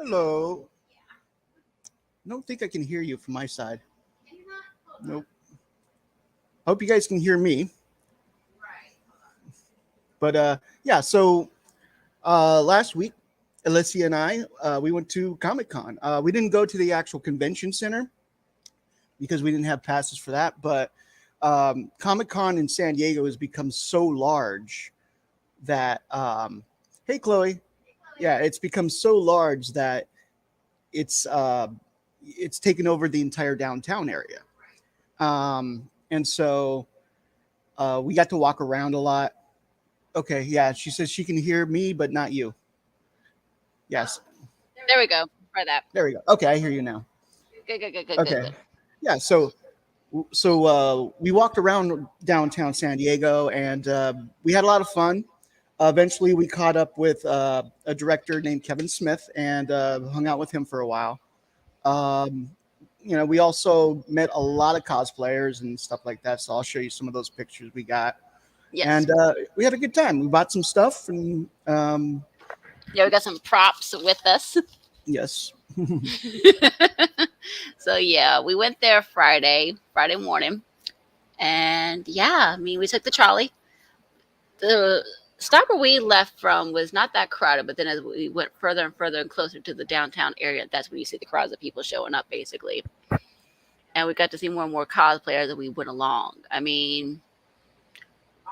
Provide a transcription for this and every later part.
Hello. I don't think I can hear you from my side. Nope. Hope you guys can hear me. But yeah, so last week, Alicia and I, we went to Comic Con. We didn't go to the actual convention center because we didn't have passes for that. But Comic Con in San Diego has become so large that, hey, Chloe. Yeah, it's become so large that it's uh, it's taken over the entire downtown area. And so we got to walk around a lot. Okay, yeah, she says she can hear me, but not you. Yes, There we go. Try that. there we go. Okay, I hear you now. Good, good, good, good, good, Okay, good. yeah. So we walked around downtown San Diego, and we had a lot of fun. Eventually, we caught up with a director named Kevin Smith and hung out with him for a while. Um, we also met a lot of cosplayers and stuff like that. So I'll show you some of those pictures we got, Yes. and we had a good time. We bought some stuff, and Yeah, we got some props with us. yes, So yeah, we went there Friday morning, and yeah, I mean we took the trolley. The stop where we left from was not that crowded, but then as we went further and further and closer to the downtown area, that's when you see the crowds of people showing up, basically. And we got to see more and more cosplayers as we went along. I mean,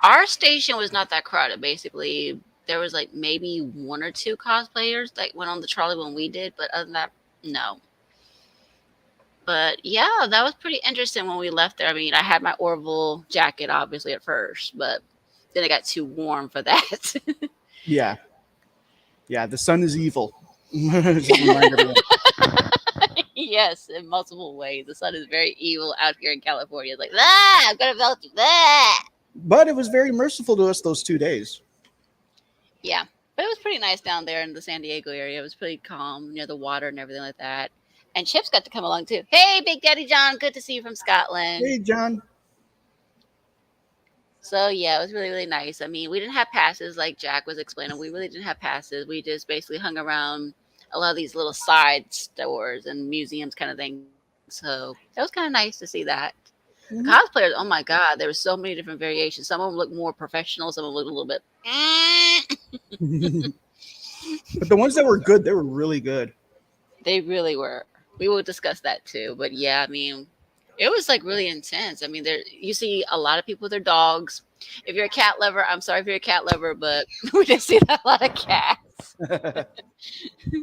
our station was not that crowded. Basically, there was like maybe one or two cosplayers that went on the trolley when we did, but other than that, no. But yeah, that was pretty interesting when we left there. I mean, I had my Orville jacket obviously at first, but then it got too warm for that. yeah, yeah. The sun is evil. Just remind everyone. Yes, in multiple ways. The sun is very evil out here in California. It's like, ah, I'm gonna melt you. Ah. But it was very merciful to us those 2 days. Yeah, but it was pretty nice down there in the San Diego area. It was pretty calm near the water and everything like that. And Chips got to come along too. Hey, Big Daddy John, good to see you from Scotland. Hey, John. So yeah, it was really really nice. I mean, we didn't have passes like Jack was explaining. We really didn't have passes. We just basically hung around a lot of these little side stores and museums kind of thing. So it was kind of nice to see that. The Mhm. cosplayers, oh my god, there were so many different variations. Some of them looked more professional. Some of them looked a little bit. But the ones that were good, they were really good. They really were. We will discuss that too. But yeah, I mean, it was like really intense. I mean, there you see a lot of people with their dogs. If you're a cat lover, I'm sorry if you're a cat lover, but we didn't see a lot of cats.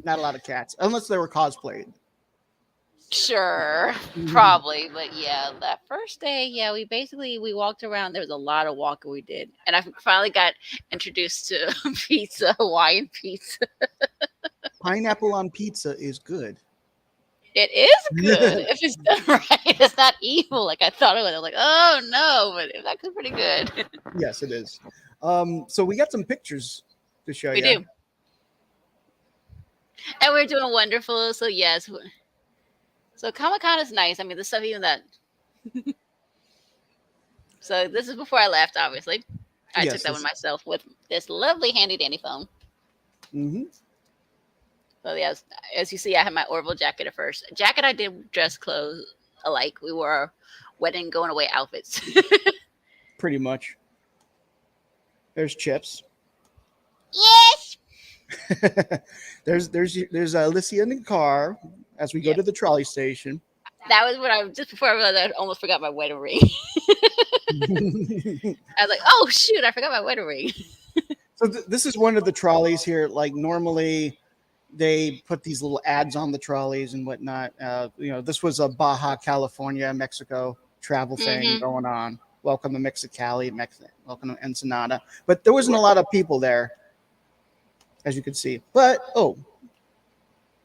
Not a lot of cats, unless they were cosplayed. Sure, probably, but yeah, that first day, yeah, we walked around. There was a lot of walking we did, and I finally got introduced to pizza, Hawaiian pizza. Pineapple on pizza is good. It is good if it's done right. It's not evil like I thought it was. I was like, oh no, but it's actually pretty good. Yes, it is. So we got some pictures to show We you. do, and we're doing wonderful. So yes, so Comic Con is nice. I mean, the stuff even that. So this is before I left. Obviously, I took Yes. that one myself with this lovely handy dandy phone. Mm-hmm. So yes, as you see, I had my Orville jacket at first. Jacket I did dress clothes alike. We wore wedding going away outfits. Pretty much. There's Chips. Yes. there's Alicia in the car as we go Yep. to the trolley station. That was when I just before I realized I almost forgot my wedding ring. So I was like, oh shoot, I forgot my wedding ring. this is one of the trolleys here. Like normally, they put these little ads on the trolleys and whatnot. This was a Baja California, Mexico travel thing Hmm. going on. Welcome to Mexicali, welcome to Ensenada. But there wasn't a lot of people there, as you could see. But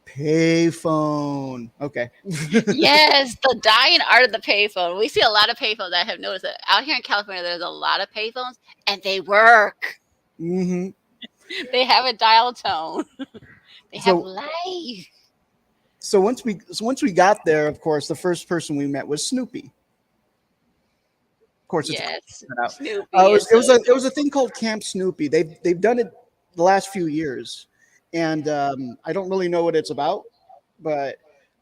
payphone. Okay. Yes, the dying art of the payphone. We see a lot of payphones. I have noticed that out here in California, there's a lot of payphones, and they work. hmm They have a dial tone. They have So life. so once we got there, of course, the first person we met was Snoopy. Of course, it's Yes, out. Snoopy It is was it so was a it was a adorable. thing called Camp Snoopy. They've done it the last few years, and I don't really know what it's about, but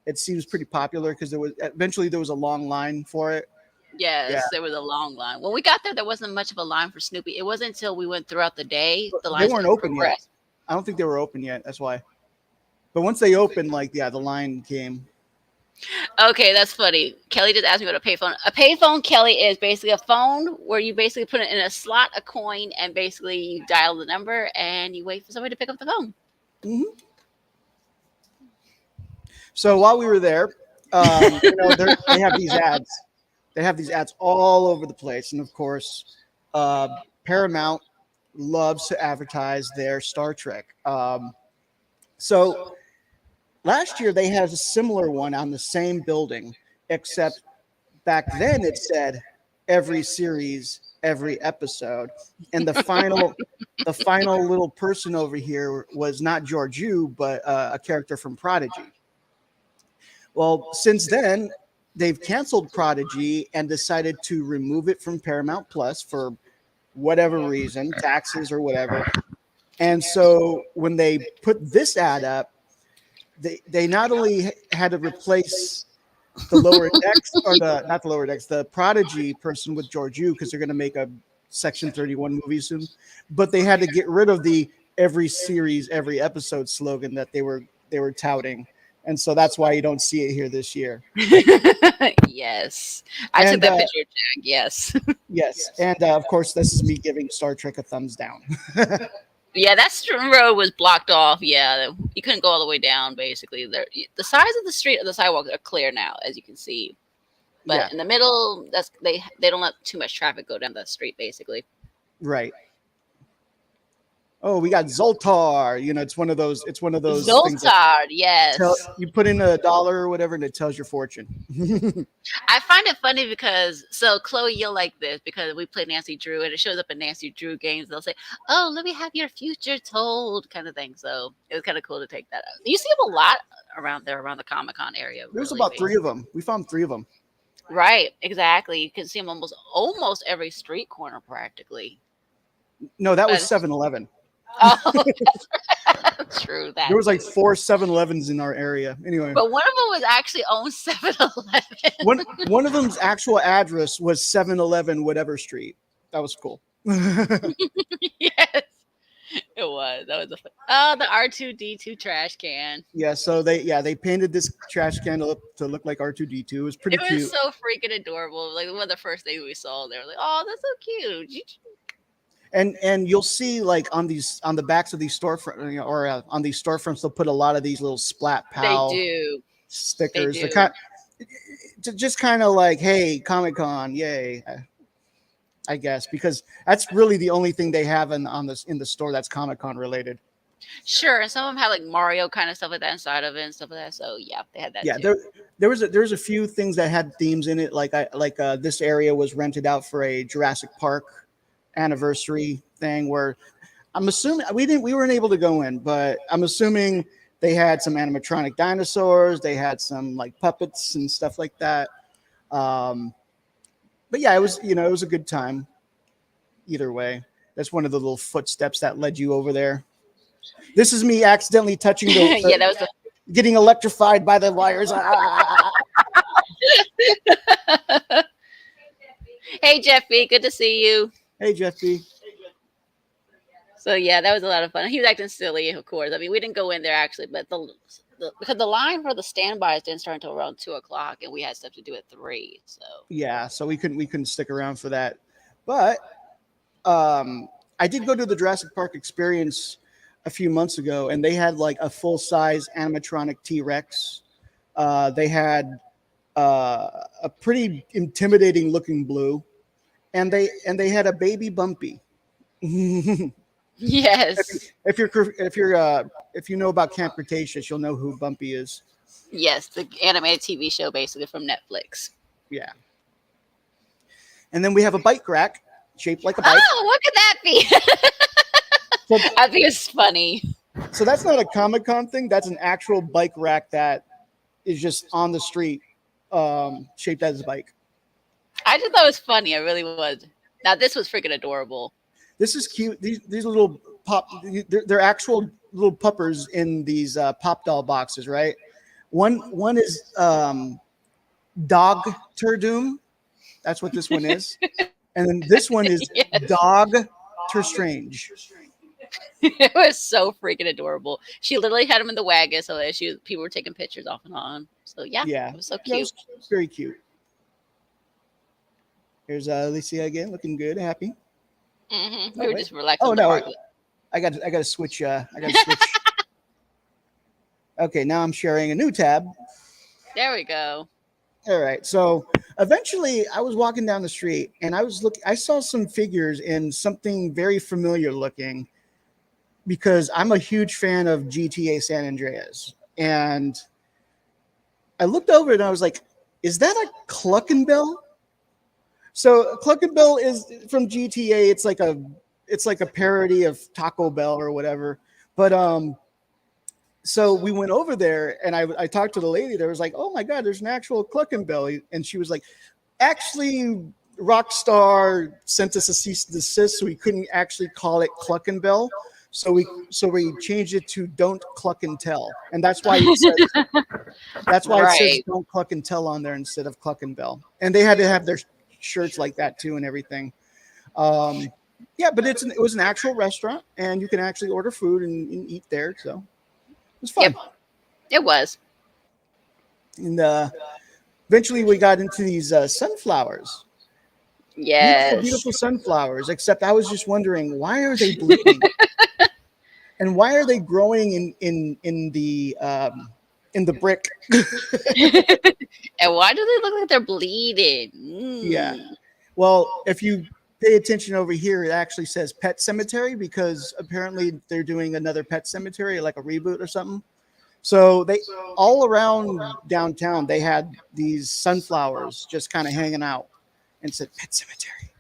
it seems pretty popular because there was a long line for it. Yeah, Yes, there was a long line. When we got there, there wasn't much of a line for Snoopy. It wasn't until we went throughout the day the they lines weren't open yet. progressed. I don't think they were open yet. That's why. But once they opened, like the line came. Okay, that's funny. Kelly just asked me what a payphone. A payphone, Kelly, is basically a phone where you basically put it in a slot, a coin, and basically you dial the number and you wait for somebody to pick up the phone. Hmm. So while we were there, they have these ads. They have these ads all over the place, and of course, Paramount loves to advertise their Star Trek. So last year they had a similar one on the same building, except back then it said every series, every episode, and the final little person over here was not Georgiou, but a character from Prodigy. Well, since then, they've canceled Prodigy and decided to remove it from Paramount Plus for whatever reason, taxes or whatever. And so when they put this ad up, they not only had to replace the lower decks or not the lower decks, the Prodigy person with Georgiou because they're going to make a Section 31 movie soon, but they had to get rid of the every series, every episode slogan that they were touting. And so that's why you don't see it here this year. Yes. I took that picture, Jack. Yes. Yes. And of course, this is me giving Star Trek a thumbs down. Yeah, that road was blocked off. Yeah, you couldn't go all the way down, basically. The sides of the street and the sidewalks are clear now, as you can see. But in the middle, they don't let too much traffic go down the street, basically. Right. Oh, we got Zoltar. It's one of those. Zoltar, yes. You put in $1 or whatever, and it tells your fortune. I find it funny because Chloe, you'll like this because we play Nancy Drew, and it shows up in Nancy Drew games. They'll say, "Oh, let me have your future told," kind of thing. So it was kind of cool to take that out. You see them a lot around the Comic-Con area. There's about 3 of them. We found 3 of them. Right, exactly. You can see them almost every street corner, practically. No, that was 7-Eleven. Oh, that's true. There was like 4 7-Elevens in our area. Anyway, but one of them was actually owned 7-Eleven. One of them's actual address was 7-Eleven, whatever street. That was cool. Yes, it was. That was the R2D2 trash can. Yeah, so they painted this trash can to look like R2D2. It was pretty cute. It was so freaking adorable. Like one of the first things we saw, they were like, "Oh, that's so cute." And you'll see like on the backs of these storefronts or on these storefronts, they'll put a lot of these little Splat Pal stickers. They're just kind of like, hey, Comic-Con, yay, I guess, because that's really the only thing they have in the store that's Comic-Con related. Sure, and some of them had like Mario kind of stuff like that inside of it and stuff like that. So yeah, they had that. Yeah, too. there was a few things that had themes in it. Like this area was rented out for a Jurassic Park anniversary thing where I'm assuming we weren't able to go in, but I'm assuming they had some animatronic dinosaurs, they had some like puppets and stuff like that. But yeah, it was a good time either way. That's one of the little footsteps that led you over there. This is me accidentally touching yeah, that was getting electrified by the wires. Hey Jeffy, good to see you. Hey, Jeffy. So yeah, that was a lot of fun. He was acting silly, of course. I mean, we didn't go in there actually, but because the line for the standbys didn't start until around 2:00, and we had stuff to do at 3. So yeah, so we couldn't stick around for that. But I did go to the Jurassic Park Experience a few months ago, and they had like a full-size animatronic T-Rex. They had a pretty intimidating looking Blue. And they had a baby Bumpy. Yes. If you know about Camp Cretaceous, you'll know who Bumpy is. Yes, the animated TV show basically from Netflix. Yeah. And then we have a bike rack shaped like a bike. Oh, what could that be? I think it's funny. So that's not a Comic-Con thing. That's an actual bike rack that is just on the street, shaped as a bike. I just thought it was funny. I really was. Now this was freaking adorable. This is cute. These little they're actual little puppers in these pop doll boxes, right? One is Dog Turdoom. That's what this one is. And then this one is Yes. Dog Strange. It was so freaking adorable. She literally had him in the wagon so that people were taking pictures off and on. So yeah, Yeah. it was so Yeah, it cute. was very cute. Here's Alicia again, looking good, happy. We Oh, were wait. just relaxing Oh in the no, park. I got to switch. I got to switch. Okay, now I'm sharing a new tab. There we go. All right. So eventually, I was walking down the street and I saw some figures in something very familiar looking, because I'm a huge fan of GTA San Andreas, and I looked over and I was like, "Is that a Cluckenbell?" So Cluckenbell is from GTA. It's like a parody of Taco Bell or whatever. But so we went over there and I talked to the lady there. Was like, "Oh my God, there's an actual Cluckenbell," and she was like, "Actually, Rockstar sent us a cease and desist, so we couldn't actually call it Cluckenbell. So we changed it to Don't Cluck and Tell, and that's why it says Right. Don't Cluck and Tell on there instead of Cluckenbell. And they had to have their shirts like that too and everything. Yeah, but it was an actual restaurant, and you can actually order food and eat there. So it was fun. Yep. It was. And eventually we got into these sunflowers. Yes. Beautiful sunflowers. Except I was just wondering, why are they bleeding? And why are they growing in the brick? And why do they look like they're bleeding? Yeah. Well, if you pay attention over here, it actually says Pet Cemetery, because apparently they're doing another Pet Cemetery, like a reboot or something. So they all around downtown, they had these sunflowers just kind of hanging out, and said Pet Cemetery.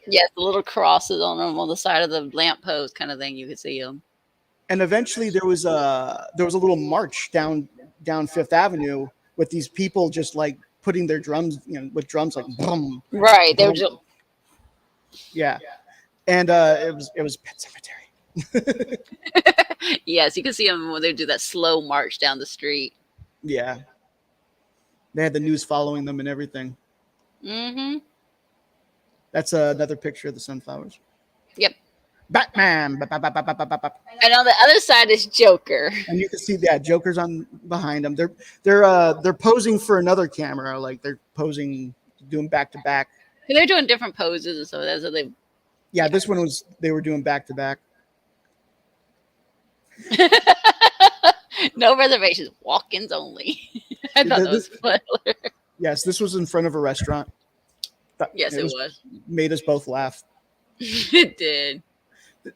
Yes, the little crosses on them on the side of the lamppost kind of thing. You could see them. And eventually there was a little march down Fifth Avenue with these people just like putting their drums, with drums like boom. Right. They were boom. just. Yeah. And it was Pet Cemetery. Yes, you can see them when they do that slow march down the street. Yeah. They had the news following them and everything. Mm-hmm. That's another picture of the sunflowers. Yep. Batman. And on the other side is Joker. And you can see that Joker's on behind them. They're posing for another camera, like they're posing, doing back to back. They're doing different poses and so that's what they. Yeah, this one they were doing back to back. No reservations, walk-ins only. I thought that was fun. Yes, this was in front of a restaurant. Yes, it was. Made us both laugh. It did.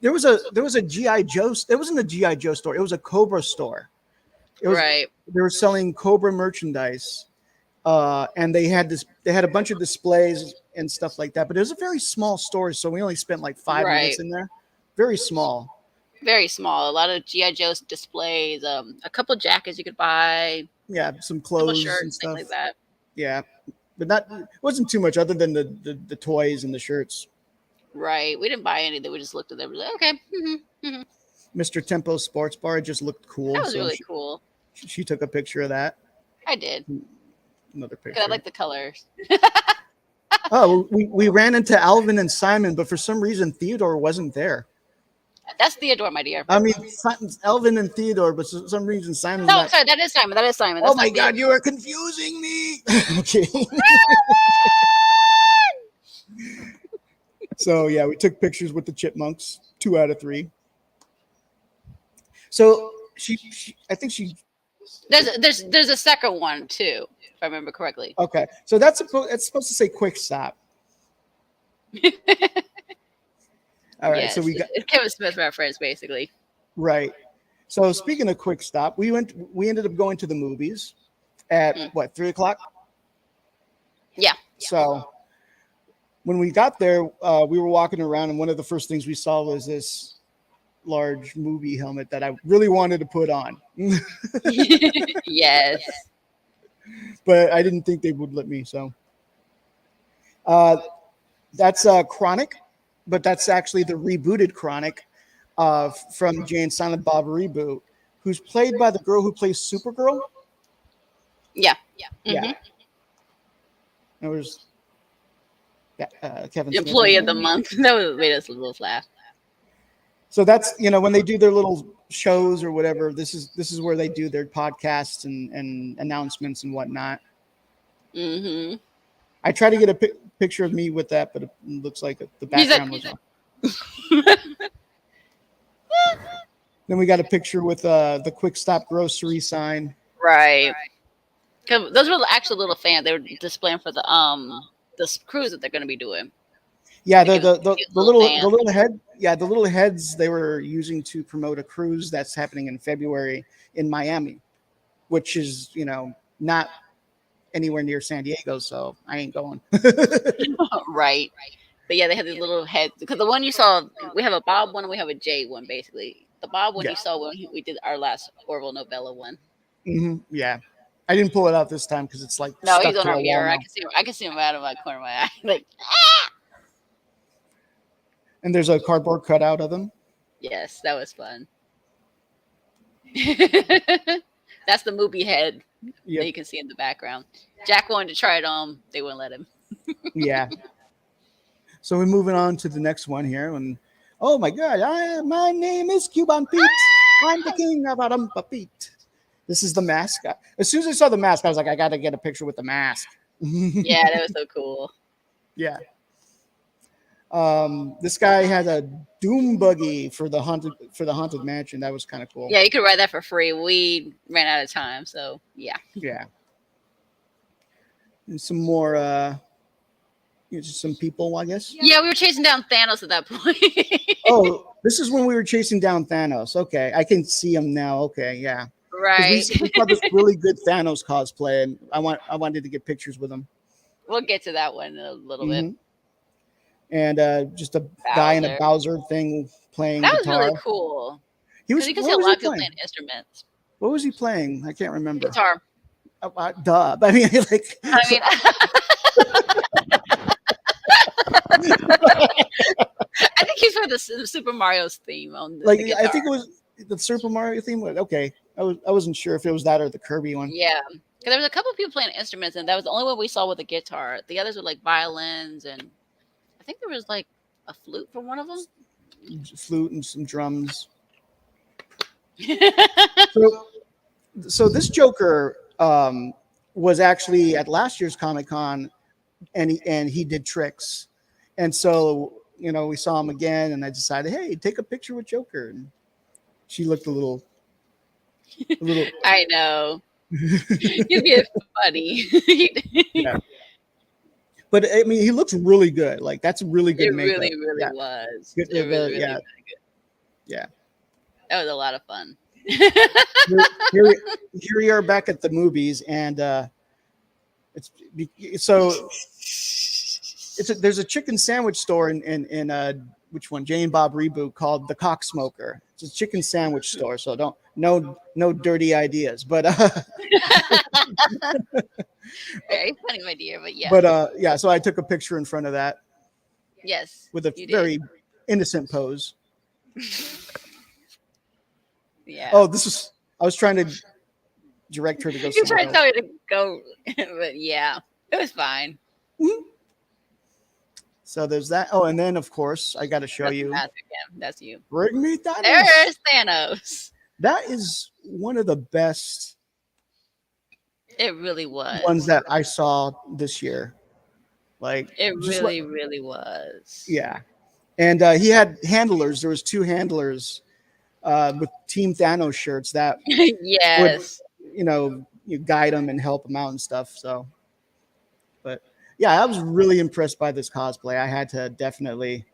There was a GI Joe. It wasn't a GI Joe store. It was a Cobra store. Right. They were selling Cobra merchandise, and they had a bunch of displays and stuff like that. But it was a very small store, so we only spent like 5 minutes in there. Very small. Very small. A lot of GI Joe displays. A couple jackets you could buy. Yeah, some clothes shirts, and stuff things like that. Yeah, but it wasn't too much other than the toys and the shirts. Right. We didn't buy anything. We just looked at them. We were like, okay. Mr. Tempo Sports Bar just looked cool. That was really cool. She took a picture of that. I did. Another picture. I like the colors. Oh, we ran into Alvin and Simon, but for some reason Theodore wasn't there. That's Theodore, my dear. I mean, Alvin and Theodore, but for some reason Simon. No, sorry, that is Simon. That is Simon. That's oh my God, you are confusing me. Okay. So yeah, we took pictures with the chipmunks. 2 out of 3. So she I think she. There's a second one too, if I remember correctly. Okay, so it's supposed to say quick stop. All right, yes, so we got Kevin Smith reference basically. Right. So speaking of quick stop, we ended up going to the movies at 3:00. Yeah. So when we got there, we were walking around, and one of the first things we saw was this large movie helmet that I really wanted to put on. Yes. But I didn't think they would let me. So that's Chronic, but that's actually the rebooted Chronic. from Jay and Silent Bob reboot, who's played by the girl who plays Supergirl. Yeah. Yeah, Hmm. it was Kevin Smith. Employee of the month. That was made us a little laugh. So that's when they do their little shows or whatever. This is where they do their podcasts and announcements and whatnot. Hmm. I try to get a picture of me with that, but it looks like the background was on. Then we got a picture with the Quick Stop grocery sign. Right. 'Cause those were actually little fans. They were displaying for the cruise that they're going to be doing. Yeah, Like the fan. little head. Yeah, the little heads they were using to promote a cruise that's happening in February in Miami, which is not anywhere near San Diego, so I ain't going. Right. But yeah, they have these little heads. Because the one you saw, we have a Bob one and we have a J one, basically. The Bob one Yeah. you saw when we did our last Orville novella one. Yeah, I didn't pull it out this time because it's like No, stuck he's on to our a wall mirror. now. I can see him out of my corner of my eye. Like, And there's a cardboard cutout of them. yes, that was fun. That's the movie head that Yep. you can see in the background. Jack wanted to try it on. They wouldn't let him. Yeah. So we're moving on to the next one here. And oh my God, my name is Cuban Pete. I'm the king of Arumpa Pete. This is the mascot. As soon as I saw the mask, I was like, I got to get a picture with the mask. Yeah, that was so cool. Yeah. This guy had a doom buggy for the haunted mansion. That was kind of cool. Yeah, you could ride that for free. We ran out of time, so yeah. Yeah. And some more just some people, I guess. Yeah, we were chasing down Thanos at that point. Oh, this is when we were chasing down Thanos. Okay, I can see him now. Okay, yeah. 'Cause Right. we saw this really good Thanos cosplay, and I wanted to get pictures with him. We'll get to that one in a little bit. Mhm. And just a guy in a Bowser thing playing That was guitar. really cool. He was. Because you can What see a was lot he of people playing? playing instruments. What was he playing? I can't remember. Guitar. Duh. I mean, like. I mean, I think he's for the Super Mario's theme on the Like guitar. I think it was the Super Mario theme. Okay, I wasn't sure if it was that or the Kirby one. Yeah, because there was a couple of people playing instruments, and that was the only one we saw with a guitar. The others were like violins, and I think there was like a flute for one of them. Flute and some drums. Yeah, So this Joker was actually at last year's Comic-Con, and he did tricks, and so we saw him again, and I decided, hey, take a picture with Joker, and she looked a little. I know. He'd be funny. Yeah. But I mean, he looks really good. Like that's really good It makeup. really Yeah. was. Good- It really, yeah. really good. Yeah. That was a lot of fun. Here we are back at the movies, and there's a chicken sandwich store in which one, Jay and Bob reboot, called the Cock Smoker. It's a chicken sandwich store, so no dirty ideas, but Very funny, my dear, but yeah. but yeah, so I took a picture in front of that Yes. with a you did. very innocent pose. Yeah. Oh, I was trying to direct her to go You tried somewhere to else. tell me to go, but yeah, it was fine. So there's that. Oh, and then of course I got to show That's you. Matthew, yeah, that's you. Bring me Thanos. There's Thanos. That is one of the best It really was. ones that I saw this year. Like It just really, really was. yeah. And he had handlers. There was 2 handlers with Team Thanos shirts that Yes. you guide them and help them out and stuff. So, but yeah, I was really impressed by this cosplay. I had to definitely,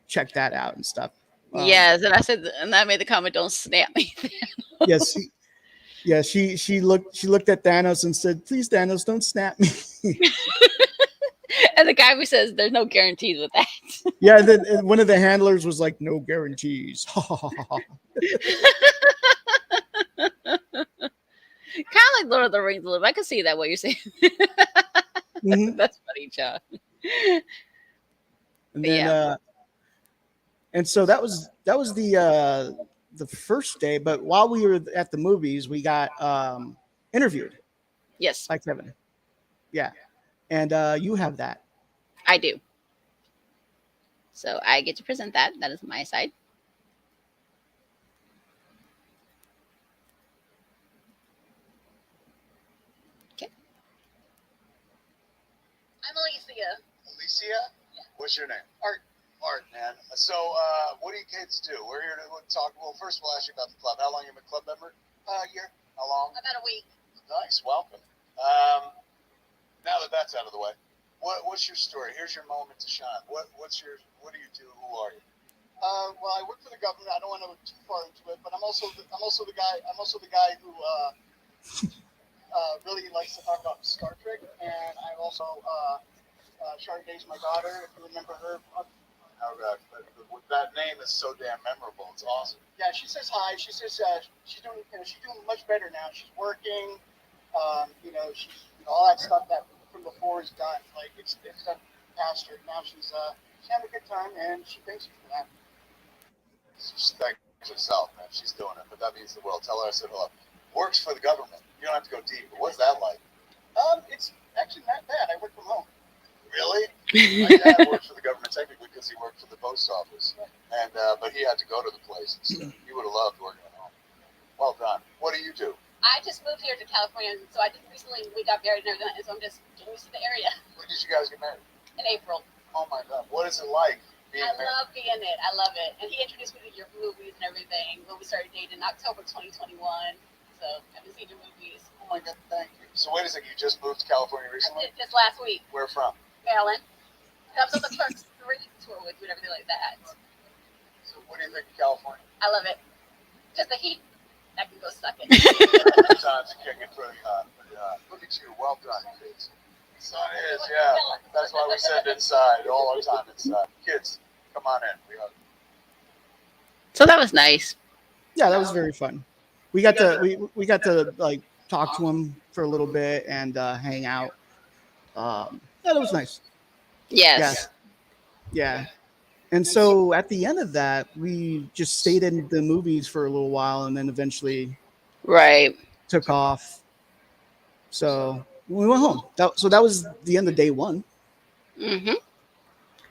check that out and stuff. Yes, and I said, and I made the comment, "Don't snap me." Yes. Yeah, she looked at Thanos and said, "Please, Thanos, don't snap me." And the guy who says, "There's no guarantees with that." Yeah, and then one of the handlers was like, "No guarantees." Kind of like Lord of the Rings a little bit. I can see that what you're saying. Mhm. That's funny, John. And then Yeah. And so that was the first day. But while we were at the movies, we got interviewed Yes, by Kevin. Yeah, and you have that. I do. So I get to present that. That is my side. Okay. I'm Alicia. Alicia? What's your name? Art. Art, man. So, what do you kids do? We're here to talk. Well, first of all, ask you about the club. How long you been a club member? A year. How long? About a week. Nice. Welcome. Now that that's out of the way, what's your story? Here's your moment to shine. What do you do? Who are you? Well, I work for the government. I don't want to go too far into it, but I'm also the guy who really likes to talk about Star Trek, and I also Shardae's my daughter. If you remember her. That name is so damn memorable. It's awesome. Yeah, she says hi. She says she's doing much better now. She's working. She's all that stuff that from before is done. Like it's done past her. Now she's having a good time, and she thanks you for that. She's thanks herself, man. She's doing it, but that means the world. Tell her I said hello. Works for the government. You don't have to go deep. But what's that like? It's actually not bad. I work from home. Really? My dad worked for the government technically because he worked for the post office, and but he had to go to the place and stuff. He would have loved working at home. Well done. What do you do? I just moved here to California, so I just recently we got married and everything, so I'm just getting used to the area. When did you guys get married? In April. Oh my God. What is it like being I married? love being it. I love it. And he introduced me to your movies and everything when we started dating in October 2021. So I've been seeing your movies. Oh my God, thank you. So wait a second, you just moved to California I recently? did just last week. Where from? Maryland. I was on the Clerks 3 tour with you and everything like that. So what do you think of California? I love it. Just the heat. I can go suck it. Sometimes you can't get pretty hot. But, look at you. Well done, kids. Sun is, yeah. That's why we send inside all our time inside. Kids, come on in. We hug. So that was nice. Yeah, that was very fun. We got we got to like talk to him for a little bit and hang out. Yeah, that was nice. Yes. Yeah. And so at the end of that, we just stayed in the movies for a little while and then eventually Right. took off. So we went home. So that was the end of day one. Mm-hmm.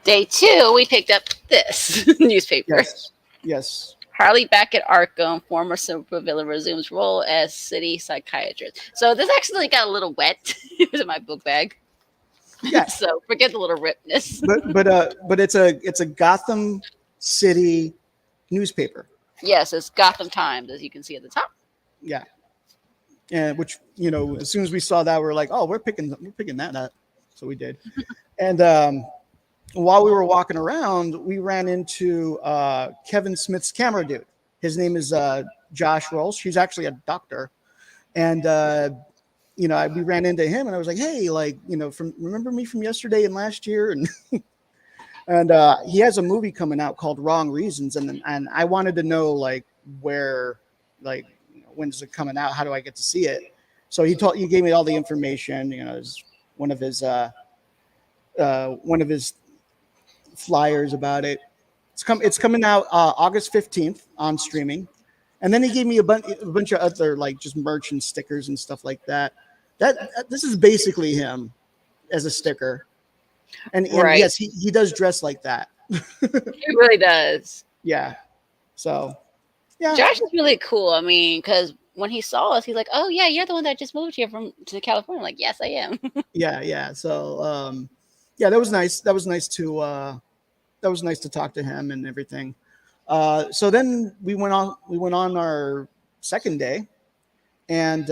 Day 2, we picked up this newspaper. Yes. Yes. Harley Beckett Arkham, former supervillain, resumes role as city psychiatrist. So this actually got a little wet. It was in my book bag. Yeah. So forget the little ripness. But it's a Gotham City newspaper. Yes, it's Gotham Times, as you can see at the top. Yeah. And which, as soon as we saw that, we were like, oh, we're picking that up. So we did. And while we were walking around, we ran into Kevin Smith's camera dude. His name is Josh Rolls. He's actually a doctor. And we ran into him and I was like, hey, remember me from yesterday and last year? And and he has a movie coming out called Wrong Reasons. And I wanted to know where, when's it coming out? How do I get to see it? So he gave me all the information, as one of his flyers about it. It's coming out August 15th on streaming. And then he gave me a bunch of other just merch and stickers and stuff like that. This is basically him as a sticker. And Right. yes, he does dress like that. It really does. Yeah. So, yeah. Josh is really cool. I mean, because when he saw us, he's like, "Oh yeah, you're the one that just moved here to California." I'm like, yes, I am. Yeah. So, yeah, that was nice. That was nice to talk to him and everything. So then we went on our second day, and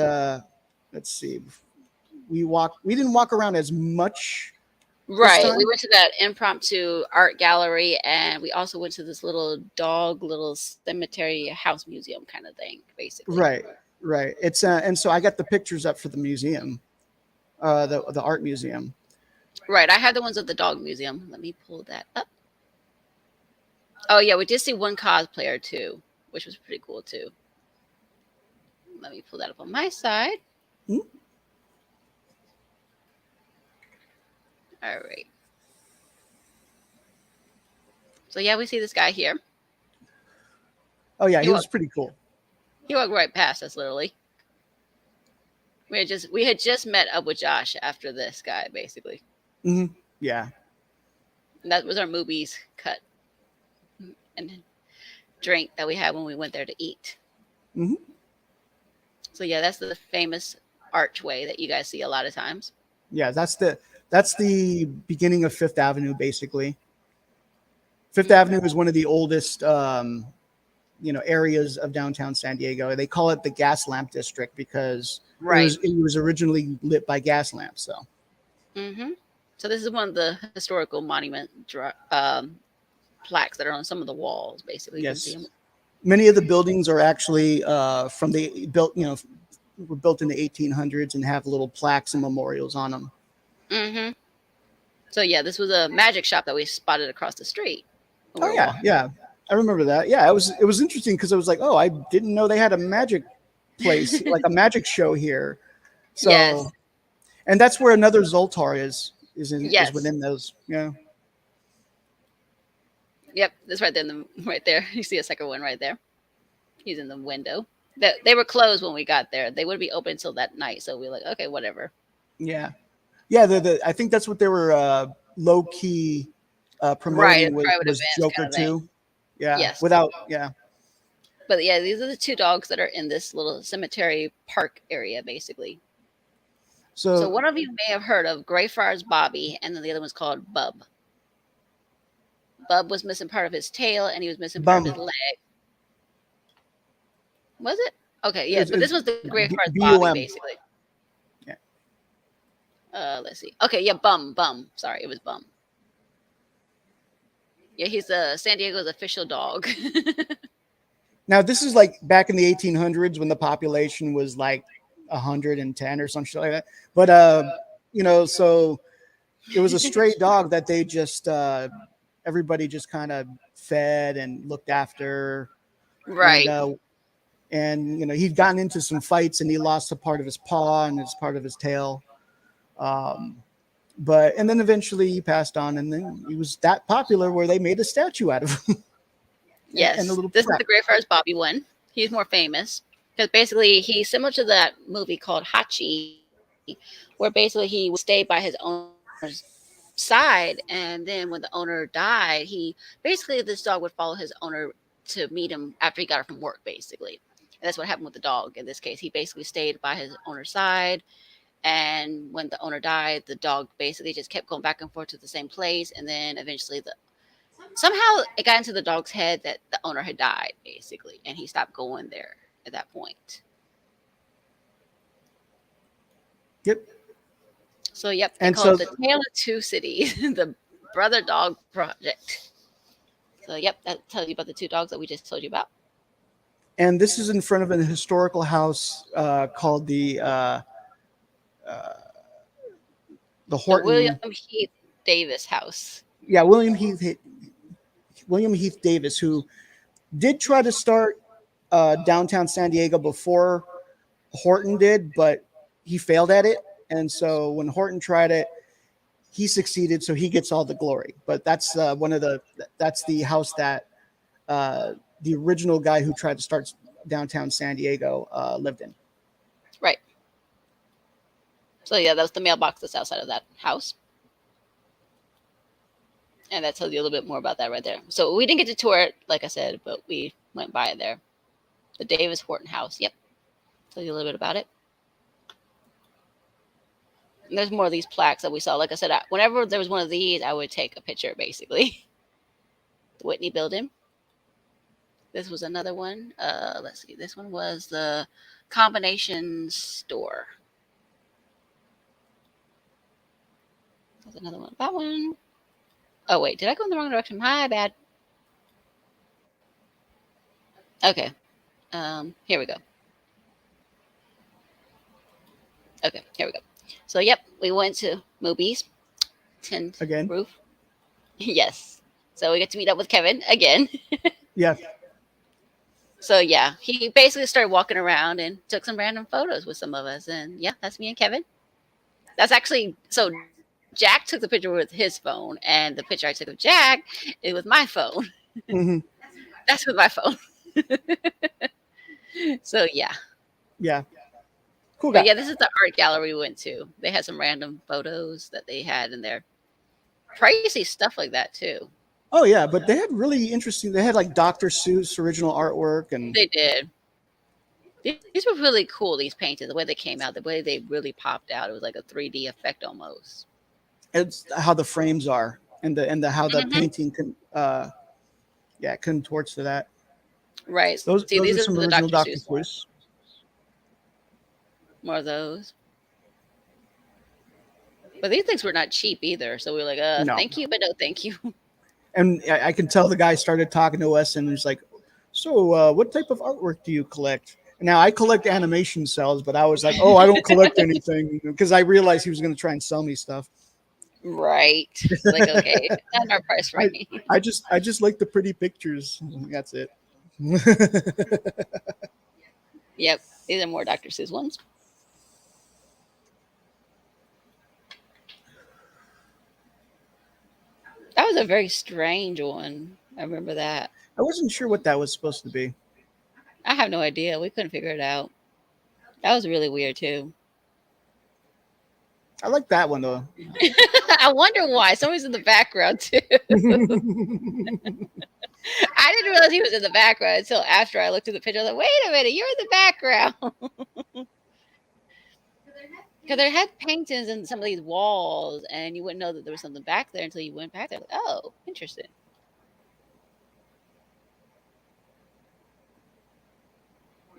let's see, we didn't walk around as much. Right. time? We went to that impromptu art gallery, and we also went to this little cemetery house museum kind of thing, basically. Right. It's and so I got the pictures up for the museum, the art museum. Right. I have the ones at the dog museum. Let me pull that up. Oh yeah, we did see one cosplayer too, which was pretty cool too. Let me pull that up on my side. Hmm? All right. So yeah, we see this guy here. Oh yeah, he You was pretty cool. He walked right past us, literally. We had just met up with Josh after this guy, basically. Yeah. And that was our movies cut and drink that we had when we went there to eat. Mhm. So yeah, that's the famous archway that you guys see a lot of times. Yeah, that's the beginning of Fifth Avenue, basically. Fifth Avenue is one of the oldest areas of downtown San Diego. They call it the gas lamp district because it was originally lit by gas lamps. So So this is one of the historical monument plaques that are on some of the walls, basically. yes, You can see them. many of the buildings are actually were built in the 1800s and have little plaques and memorials on them. So yeah, this was a magic shop that we spotted across the street. Oh yeah, I remember that. Yeah, it was interesting because I was like, oh, I didn't know they had a magic place, like a magic show here. So, yes. And that's where another Zoltar is Yes. within those. Yeah. Yep, that's right there. Right there, you see a second one right there. He's in the window. They were closed when we got there. They would be open until that night, so we were like, okay, whatever. Yeah. I think that's what they were low key promoting was Joker 2. Yeah. Yes. But yeah, these are the two dogs that are in this little cemetery park area, basically. So one of you may have heard of Greyfriars Bobby, and then the other one's called Bub. Bub was missing part of his tail, and he was missing part of his leg. Was it? Okay, yeah, but this was the Greyfriars Bobby, basically. Yeah. Let's see. Okay, yeah, Bum. Sorry, it was Bum. Yeah, he's San Diego's official dog. Now, this is like back in the 1800s when the population was like 110 or something like that. But, so it was a stray dog that they just, everybody just kind of fed and looked after. Right. And he'd gotten into some fights and he lost a part of his paw and it's part of his tail. And then eventually he passed on, and then he was that popular where they made a statue out of him. Yes. And a little this is the Greyfriars Bobby one. He's more famous because basically he's similar to that movie called Hachi, where basically he would stay by his owner's side, and then when the owner died, this dog would follow his owner to meet him after he got it from work, basically. And that's what happened with the dog in this case. He basically stayed by his owner's side, and when the owner died, the dog basically just kept going back and forth to the same place, and then eventually somehow it got into the dog's head that the owner had died, basically, and he stopped going there at that point. Yep. So, yep, they call it the Tale of Two Cities, the Brother Dog Project. So, yep, that tells you about the two dogs that we just told you about. And this is in front of a historical house called the Horton. The William Heath Davis house. Yeah, William Heath Davis, who did try to start downtown San Diego before Horton did, but he failed at it. And so when Horton tried it, he succeeded, so he gets all the glory. But that's that's the house that the original guy who tried to start downtown San Diego lived in. Right. So yeah, that's the mailbox that's outside of that house. And that tells you a little bit more about that right there. So we didn't get to tour it, like I said, but we went by it there. The Davis Horton house. Yep. Tell you a little bit about it. And there's more of these plaques that we saw. Like I said, whenever there was one of these, I would take a picture, basically. The Whitney Building. This was another one. Let's see. This one was the Combination Store. There's another one. That one. Oh, wait. Did I go in the wrong direction? My bad. Okay. Here we go. Okay, here we go. So, yep, we went to Movies. Tin Again? Roof. Yes. So we get to meet up with Kevin again. Yeah. So, yeah, he basically started walking around and took some random photos with some of us. And, yeah, that's me and Kevin. That's actually, so Jack took the picture with his phone, and the picture I took of Jack is with my phone. Mhm. That's with my phone. So yeah. Yeah. Cool But guy. yeah, this is the art gallery we went to. They had some random photos that they had in there. Crazy stuff like that too. Oh yeah, but they had really interesting. They had like Dr. Seuss original artwork, and They did. These were really cool. These paintings, the way they came out, the way they really popped out. It was like a 3D effect almost. it's how the frames are, and the how the Mhm. painting contorts to that. Right. Those See, those these are are some the original Dr. Dr. Seuss ones. Seuss. More of those. But these things were not cheap either. So we were like, No, thank you, but no thank you. and I can tell the guy started talking to us, and he's like, "So, what type of artwork do you collect?" Now I collect animation cells, but I was like, "Oh, I don't collect anything," because I realized he was going to try and sell me stuff. Right. Like, okay, it's not our price I, range. I just like the pretty pictures. That's it. Yep. These are more Dr. Seuss ones. That was a very strange one. I remember that. I wasn't sure what that was supposed to be. I have no idea. We couldn't figure it out. That was really weird too. I like that one though. I wonder why. Somebody's in the background too. I didn't realize he was in the background until after I looked at the picture. I was like, wait a minute, you're in the background. Because there had paintings in some of these walls, and you wouldn't know that there was something back there until you went back there. Like, oh, interesting.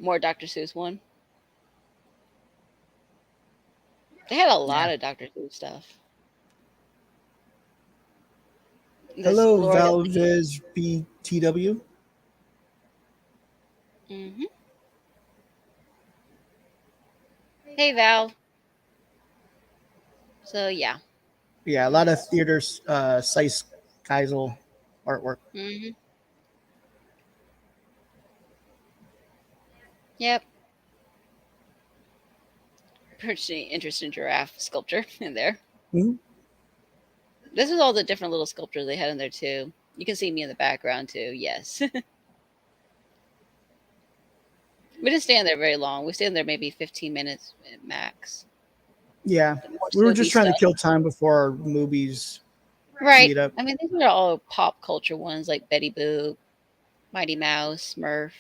More Dr. Seuss one. They had a lot of Dr. Seuss stuff. This Hello, Lord of Valviz BTW. hmm Hey, Val. So, yeah. Yeah, a lot of theater Seiss Keisel artwork. hmm Yep. Pretty interesting giraffe sculpture in there. Mhm. This is all the different little sculptures they had in there, too. You can see me in the background, too. Yes. We didn't stand there very long. We stayed there maybe 15 minutes max. Yeah, The more we were Snoopy just trying to stuff. kill time before our movies Right. meet up. I mean, these are all pop culture ones like Betty Boop, Mighty Mouse, Smurf,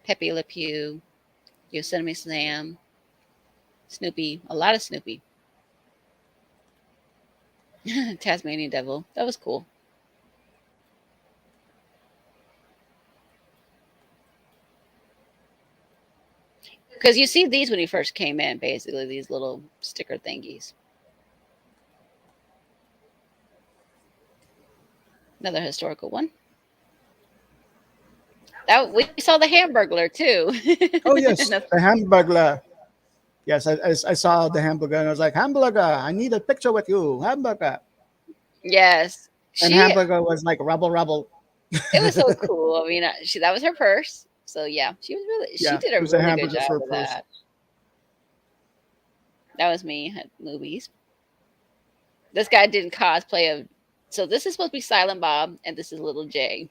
Pepe Le Pew, Yosemite Sam, Snoopy, a lot of Snoopy. Tasmanian Devil. That was cool. Because you see these when you first came in, basically, these little sticker thingies. Another historical one. That we saw the Hamburglar too. Oh yes, That's- the Hamburglar. Yes, I saw the Hamburger and I was like, Hamburger, I need a picture with you, Hamburger. yes, And she. Hamburger was like rubble rubble. It was so cool. I mean, that was her purse. So yeah, she was really. She Yeah, did it a was a really good hamburger job for a with purse. that. That was me at movies. This guy didn't cosplay of. So this is supposed to be Silent Bob, and this is Little Jay,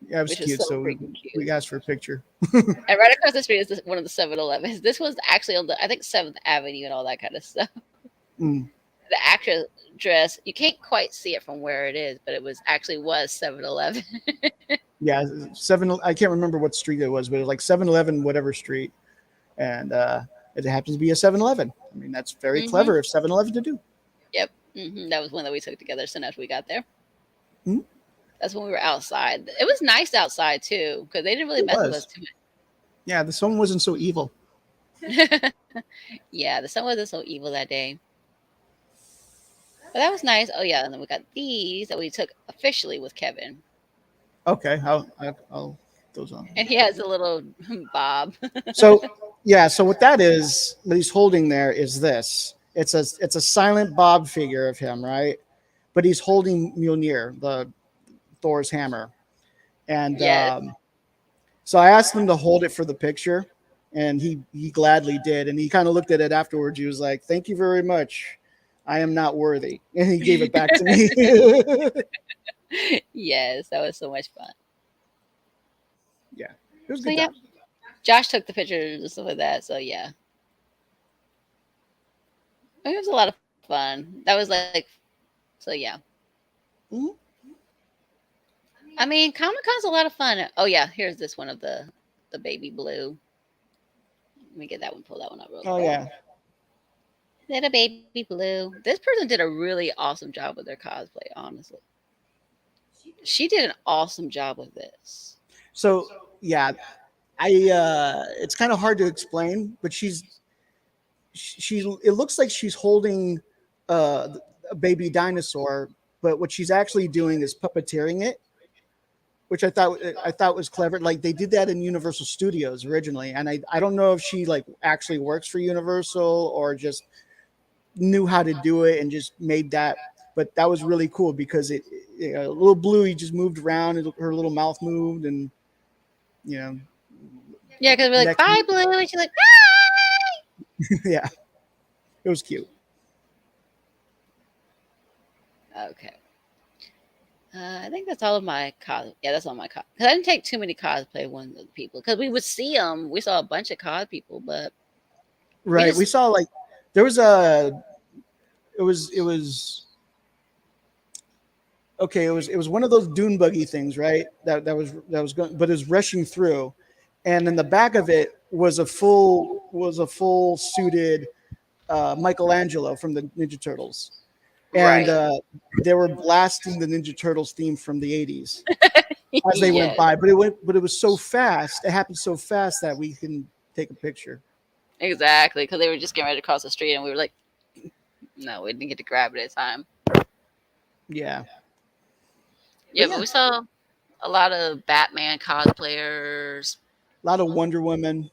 Yeah, it was which is cute. so So freaking cute. we asked for a picture. And right across the street is one of the 7-Elevens. This was actually on the, I think, 7th Avenue and all that kind of stuff. Mm. The actress dress, you can't quite see it from where it is, but it was 7-Eleven. Yeah, I can't remember what street it was, but it was like 7-Eleven, whatever street, and it happens to be a 7-Eleven. I mean, that's very Mhm. clever of 7-Eleven to do. Yep. That was one that we took together soon after we got there. Mhm. That's when we were outside. It was nice outside too, because they didn't really It mess with was. us too Yeah, the sun wasn't so evil. much. Yeah, the sun wasn't so evil that day. But that was nice. Oh yeah, and then we got these that we took officially with Kevin. Okay, I'll those on. And he has a little bob. So yeah, so what that is, what he's holding there is this. It's a silent Bob figure of him, right? But he's holding Mjolnir, the Thor's hammer, and Yes. so I asked him to hold it for the picture, and he gladly did. And he kind of looked at it afterwards. He was like, "Thank you very much. I am not worthy. And he gave it back to me. Yes, that was so much fun. Yeah, it was a So good yeah, time. Josh took the pictures and stuff like that. So yeah, it was a lot of fun. That was like, so yeah. Mhm. I mean, Comic Con's a lot of fun. Oh yeah, here's this one of the baby blue. Let me get that one. Pull that one up real Oh quick. yeah, Little baby blue. This person did a really awesome job with their cosplay. Honestly, she did an awesome job with this. so yeah, it's kind of hard to explain, but she's it looks like she's holding a baby dinosaur, but what she's actually doing is puppeteering it, which I thought was clever. Like they did that in Universal Studios originally, and I don't know if she like actually works for Universal or just knew how to do it and just made that. But that was really cool because little Bluey just moved around, and her little mouth moved, and you know, Yeah, because we're like, next, bye, Blue. And she's like, yeah, it was cute. bye. Okay. I think that's all of my cos. Yeah, that's all my cos. Because I didn't take too many cosplay ones of people. Because we would see them. We saw a bunch of cos people, but Right. We just saw like there was a it was okay, it was one of those dune buggy things, right? That was going, but it was rushing through, and in the back of it was a full suited Michelangelo from the Ninja Turtles, and right. they were blasting the Ninja Turtles theme from the '80s as they went Yes, by. But it was so fast. It happened so fast that we couldn't take a picture. exactly. Because they were just getting ready to cross the street, and we were like, no, we didn't get to grab it in time. Yeah, Yeah, but but yeah, we saw a lot of Batman cosplayers. a lot of Wonder Woman.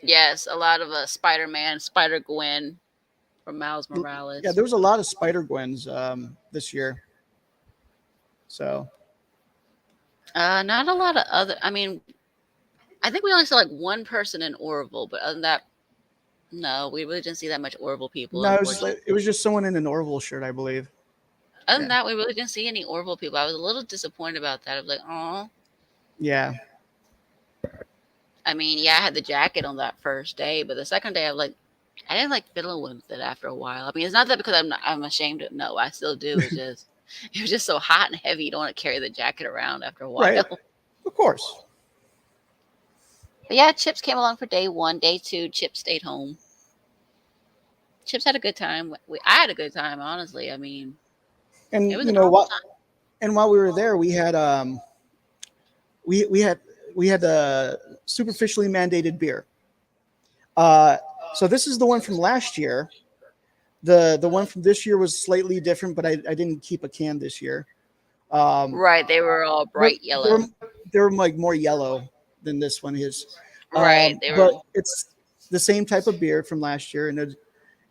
Yes, a lot of Spider Man, Spider Gwen from Miles Yeah, Morales. there was a lot of Spider Gwens this year. So Not a lot of other. I mean, I think we only saw like one person in Orville, but other than that, no, we really didn't see that much Orville people, no, unfortunately. it was just someone in an Orville shirt, I believe. Other than Yeah, that, we really didn't see any Orville people. I was a little disappointed about that. I was like, oh. yeah, I mean, yeah, I had the jacket on that first day, but the second day, I didn't like fiddling with it after a while. I mean, it's not that because I'm ashamed of. No, I still do. It's just it was just so hot and heavy. You don't want to carry the jacket around after a while. right. Of course. But yeah, Chips came along for day one. Day two, Chips stayed home. Chips had a good time. I had a good time, honestly. I mean, it And was a normal what? time. And while we were there, we had superficially mandated beer. Uh, so this is the one from last year. The one from this year was slightly different, but I didn't keep a can this year. Um, Right, they were all they're, bright they're yellow. they're like more yellow than this one is. Right, they were. But it's the same type of beer from last year, and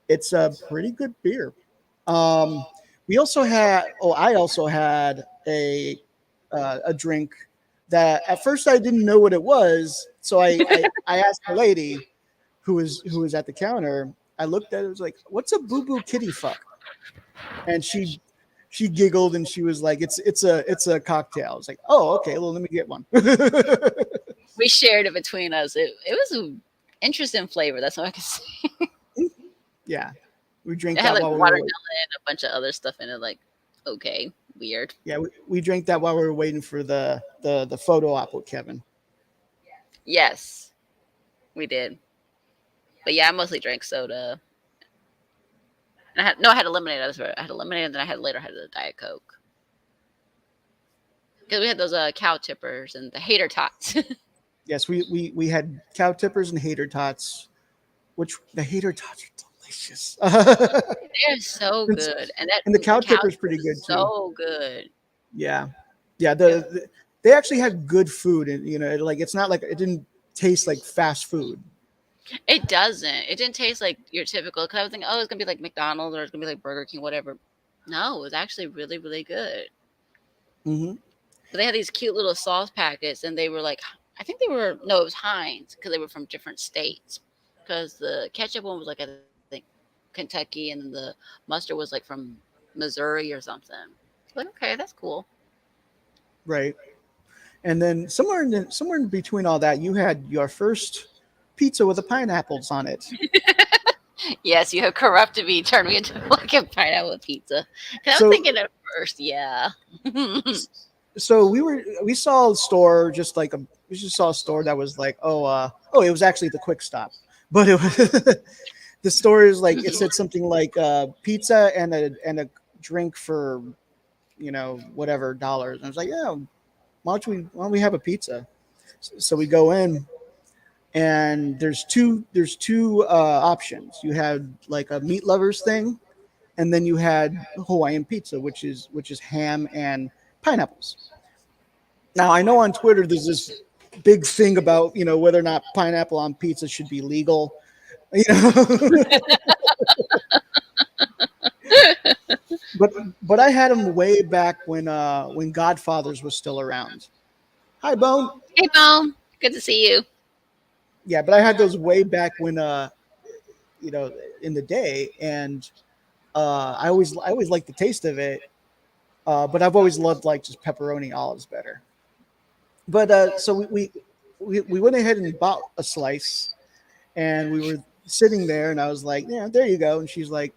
it's a pretty good beer. Um, we also had, oh, I also had a drink that at first I didn't know what it was, so I asked the lady who was at the counter. I looked at it, was like, "What's a boo boo kitty fuck?" And she giggled and she was like, "It's a cocktail." I was like, "Oh, okay, well let me get one." We shared it between us. It was an interesting flavor. That's all I can say. Yeah, we drank It had that like while we watermelon were waiting. and a bunch of other stuff in it. Like, okay, weird. Yeah, we drank that while we were waiting for the photo op with Kevin. Yes, we did. But yeah, I mostly drank soda. And I had a lemonade. I had a lemonade, and then I had a Diet Coke. Because we had those cow tippers and the hater tots. Yes, we had cow tippers and hater tots, which the hater tots are delicious. They're so good, and And the the cow cow tipper's tippers pretty are good too. so good. Yeah, yeah. They actually had good food, and like it's not like it didn't taste like fast food. It doesn't. It didn't taste like your typical. Because I was thinking, oh, it's gonna be like McDonald's or it's gonna be like Burger King, whatever. No, it was actually really, really good. Hmm. But they had these cute little sauce packets, and they were like, I think they were no, it was Heinz because they were from different states. Because the ketchup one was like I think Kentucky, and then the mustard was like from Missouri or something. Like, okay, that's cool. Right. And then somewhere in between all that, you had your first pizza with the pineapples on it. Yes, you have corrupted me, turned me into like a pineapple pizza. 'Cause I So was thinking at first, yeah. so we saw a store just like we just saw a store that was like it was actually the Quick Stop, but it was the store is like it said something like pizza and a drink for whatever dollars. And I was like, yeah, why don't we have a pizza? So we go in, and there's two options. You had like a meat lovers thing, and then you had Hawaiian pizza, which is ham and pineapples. Now I know on Twitter there's this big thing about whether or not pineapple on pizza should be legal. You know, but I had them way back when Godfathers was still around. Hi, Bone. Hey, Mom. Good to see you. Yeah, but I had those way back when in the day, and I always liked the taste of it. But I've always loved like just pepperoni olives better. But so we went ahead and bought a slice, and we were sitting there, and I was like, yeah, there you go. And she's like,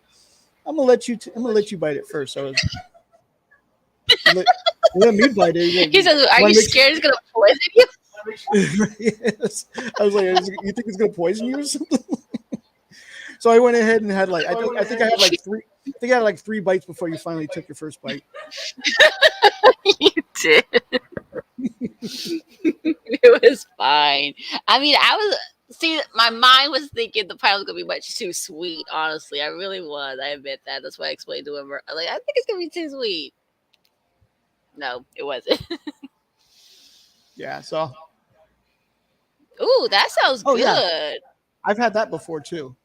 I'm gonna let you bite it first. So I was let me bite it. He says, "Are you scared it's gonna poison you?" Yes. I was like, you think it's gonna poison you or something? So I went ahead and had like I think I had like three bites before you finally took your first bite. You did. It was fine. I mean, my mind was thinking the pie was gonna be much too sweet. Honestly, I really was. I admit that. That's why I explained to him. Like, I think it's gonna be too sweet. No, it wasn't. Yeah. So. Ooh, that sounds good. Yeah. I've had that before too.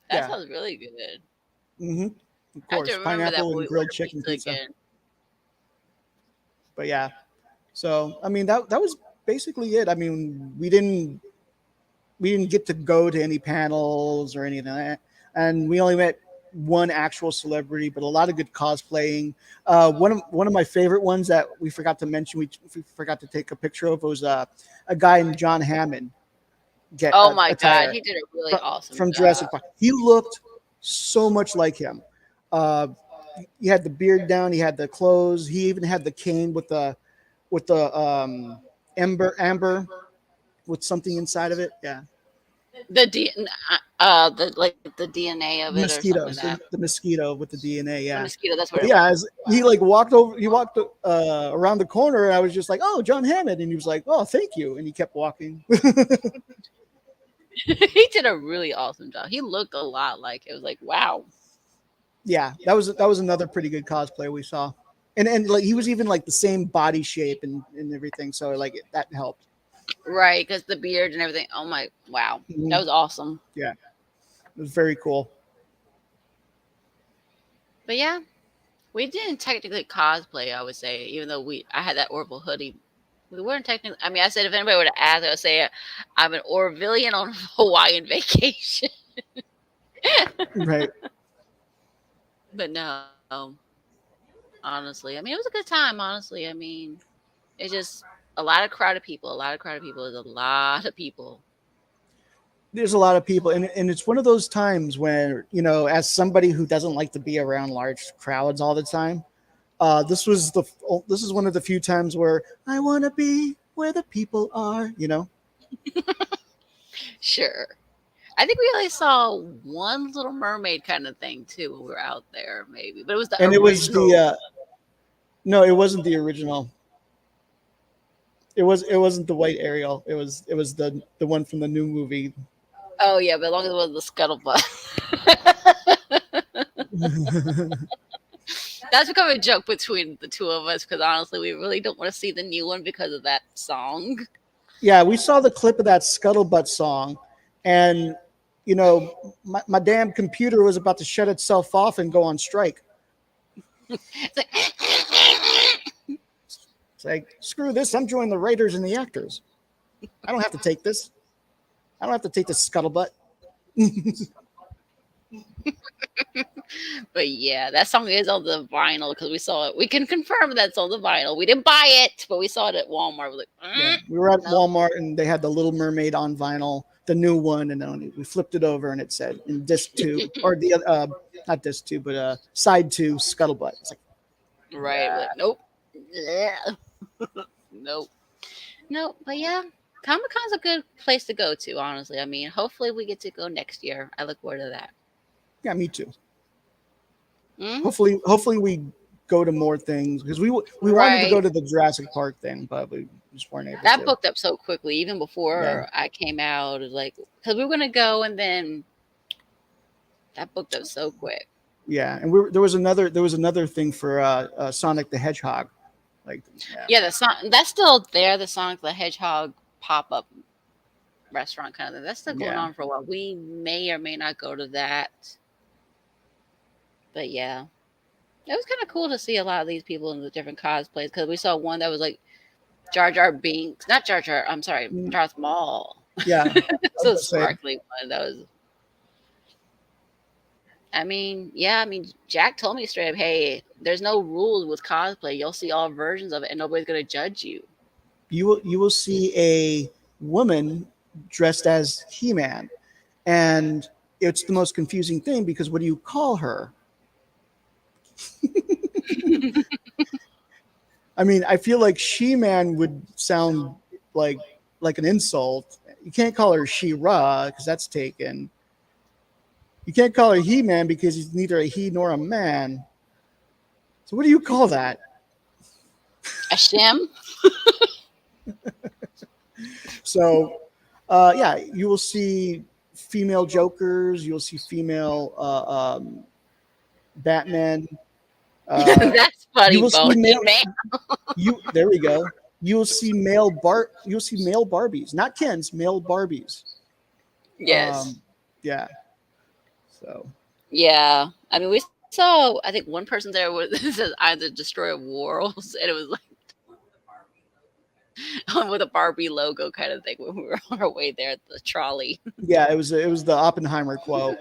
That sounds really good. Mm-hmm. Of course, pineapple and grilled chicken pizza. Again. But yeah, so I mean that was basically it. I mean, we didn't get to go to any panels or anything like that, and we only met one actual celebrity, but a lot of good cosplaying. One of my favorite ones that we forgot to mention, we forgot to take a picture of, was a guy named John Hammond. My God, he did a really awesome from job. Jurassic Park. He looked so much like him. He had the beard down. He had the clothes. He even had the cane with the amber with something inside of it. Yeah. The DNA of it, mosquitoes, or something like that. The mosquito with the DNA. Yeah. The mosquito. That's what. He like walked around the corner, and I was just like, "Oh, John Hammond," and he was like, "Oh, thank you," and he kept walking. He did a really awesome job. He looked a lot like it. Was like, wow. Yeah, that was another pretty good cosplay we saw, and like he was even like the same body shape and everything, so like that helped. Right, because the beard and everything. Oh my, wow, that was awesome. Yeah, it was very cool. But yeah, we didn't technically cosplay, I would say, even though I had that Orville hoodie. We weren't technically. I mean, I said if anybody were to ask, I would say I'm an Orvillian on Hawaiian vacation. Right. But no, honestly, I mean, it was a good time. Honestly, I mean, it's just a lot of crowded people. A lot of crowded people is a lot of people. There's a lot of people, and it's one of those times where, as somebody who doesn't like to be around large crowds all the time, this is one of the few times where I want to be where the people are. Sure. I think we only saw one Little Mermaid kind of thing too when we were out there, maybe. But it was no, it wasn't the original. It wasn't the white Ariel. It was the one from the new movie. Oh yeah, but as long as it was the scuttlebutt. That's become a joke between the two of us, because honestly, we really don't want to see the new one because of that song. Yeah, we saw the clip of that scuttlebutt song, and my damn computer was about to shut itself off and go on strike. It's like, screw this, I'm joining the writers and the actors. I don't have to take this. I don't have to take this scuttlebutt. But yeah, that song is on the vinyl because we saw it. We can confirm that's on the vinyl. We didn't buy it, but we saw it at Walmart. We're like, Yeah, we were at no. Walmart and they had the Little Mermaid on vinyl, the new one, and then we flipped it over and it said in disc two or the not disc two, but side two, Scuttlebutt. It's like, Right. We're like, nope. Yeah. Nope. Nope. But yeah, Comic Con's a good place to go to, honestly. I mean, hopefully we get to go next year. I look forward to that. yeah, me too. Mhm. Hopefully we go to more things because we wanted to Right. go to the Jurassic Park thing, but we just weren't able That to. booked up so quickly, even before Yeah. I came out. It was like, because we were going to go and then that booked up so quick. Yeah, and there was another thing for Sonic the Hedgehog, like Yeah, that's still there. The Sonic the Hedgehog pop up restaurant kind of thing. That's still going Yeah. on for a while. We may or may not go to that. But yeah, it was kind of cool to see a lot of these people in the different cosplays because we saw one that was like Jar Jar Binks, not Jar Jar. I'm sorry, Mm. Darth Maul. yeah. So gonna say. sparkly one. That was. I mean, yeah. I mean, Jack told me straight up, "Hey, there's no rules with cosplay. You'll see all versions of it, and nobody's gonna judge you." You will see a woman dressed as He-Man, and it's the most confusing thing because what do you call her? I mean, I feel like She-Man would sound like an insult. You can't call her She-Ra because that's taken. You can't call her He-Man because he's neither a he nor a man. So what do you call that? A shim. So, yeah, you will see female Jokers. You'll see female Batman. That's funny, you will see Boney, male- man. There we go. You will see male Barbies, not Kens, male Barbies. Yes. Yeah. So Yeah. I mean, we saw, I think one person there was says either Destroyer of Worlds, and it was like with a Barbie logo kind of thing when we were on our way there at the trolley. yeah, it was the Oppenheimer quote.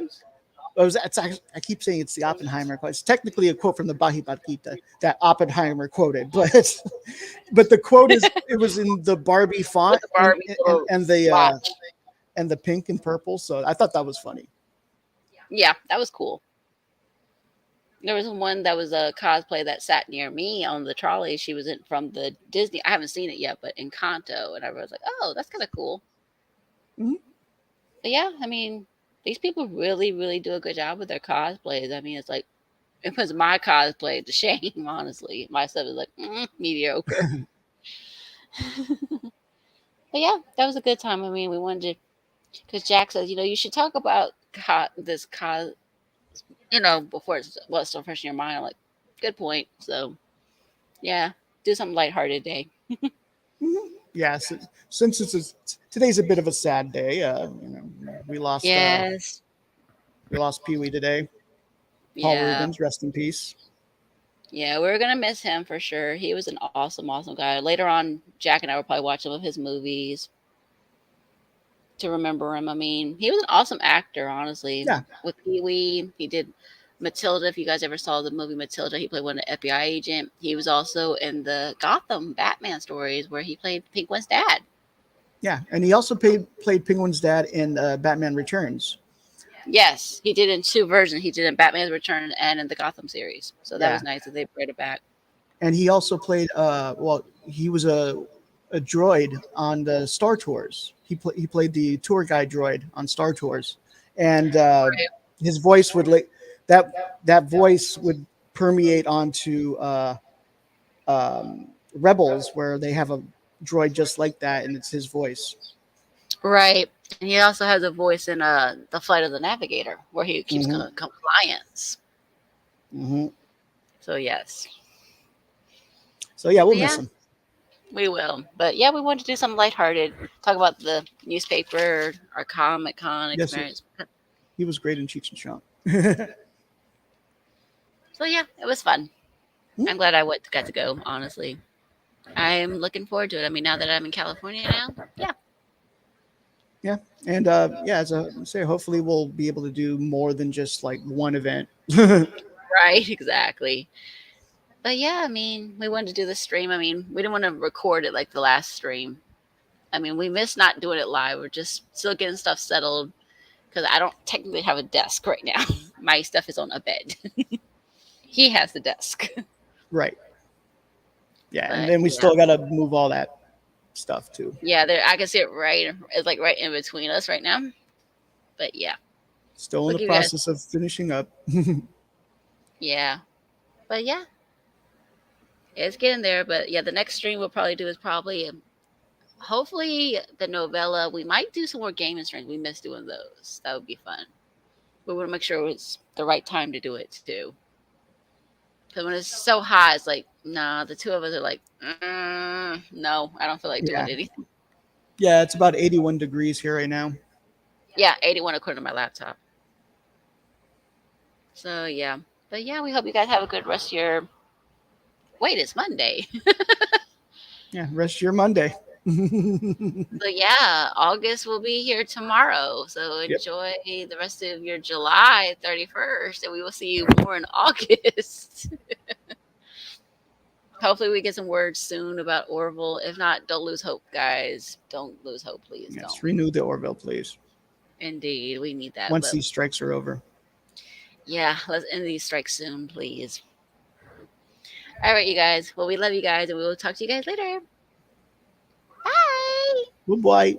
I keep saying it's the Oppenheimer quote. It's technically a quote from the Bhagavad Gita that Oppenheimer quoted, but the quote is it was in the Barbie font With the Barbie little and the watch. and the pink and purple. So I thought that was funny. Yeah, that was cool. There was one that was a cosplay that sat near me on the trolley. She was in from the Disney. I haven't seen it yet, but Encanto, and I was like, "Oh, that's kind of cool." Mhm. But yeah, I mean, these people really, really do a good job with their cosplays. I mean, it's like it puts my cosplay to shame. Honestly, my stuff is like mediocre. But yeah, that was a good time. I mean, we wanted to, because Jack says, you should talk about this before it's still fresh in your mind. I'm like, good point. So yeah, do something lighthearted day. Yeah, since today's a bit of a sad day, we lost Yes. Pee Wee today. Paul Yeah. Rubens, rest in peace. Yeah, we're gonna miss him for sure. He was an awesome, awesome guy. Later on, Jack and I will probably watch some of his movies to remember him. I mean, he was an awesome actor, honestly. Yeah. With Pee Wee, he did Matilda. If you guys ever saw the movie Matilda, he played one of the FBI agent. He was also in the Gotham Batman stories where he played Penguin's dad. Yeah, and he also played Penguin's dad in Batman Returns. Yes, he did in two versions. He did in Batman's Return and in the Gotham series. So that Yeah. was nice that they brought it back. And he also played he was a droid on the Star Tours. He played the tour guide droid on Star Tours, and his voice would that voice would permeate onto Rebels, where they have a droid just like that, and it's his voice. Right. And he also has a voice in the Flight of the Navigator, where he keeps Mhm. compliance. Mm-hmm. So yes, So yeah, we'll Yeah. miss him. we will. But yeah, we wanted to do something lighthearted. Talk about the newspaper, our Comic Con Yes, experience. He was great in Cheech and Chong. So yeah, it was fun. Hmm. I'm glad I got to go, honestly. I'm looking forward to it. I mean, now that I'm in California now, yeah. And yeah, as I say, hopefully we'll be able to do more than just like one event. Right, exactly. But yeah, I mean, we wanted to do the stream. I mean, we didn't want to record it like the last stream. I mean, we missed not doing it live. We're just still getting stuff settled because I don't technically have a desk right now. My stuff is on a bed. He has the desk. Right. Yeah, and But then we yeah. still got to move all that stuff too. Yeah, there I can see it right. It's like right in between us right now. But yeah, Still in look the you guys. process of finishing up. Yeah. But yeah, it's getting there. But yeah, the next stream we'll probably do is probably hopefully the novella. We might do some more gaming streams. We miss doing those. That would be fun. We want to make sure it's the right time to do it too. Because when it's so hot, it's like, nah, the two of us are like, no, I don't feel like doing Yeah. anything. Yeah, it's about 81 degrees here right now. Yeah, 81 according to my laptop. So yeah. But yeah, we hope you guys have a good rest of your. Wait, it's Monday. Yeah, rest of your Monday. So yeah, August will be here tomorrow. So Yep. enjoy the rest of your July 31st, and we will see you more in August. Hopefully we get some words soon about Orville. If not, don't lose hope, guys. Don't lose hope, please. Yes, Don't. renew the Orville, please. Indeed, we need that. Once But these strikes are over. yeah, let's end these strikes soon, please. All right, you guys. Well, we love you guys, and we will talk to you guys later. Bye. Goodbye.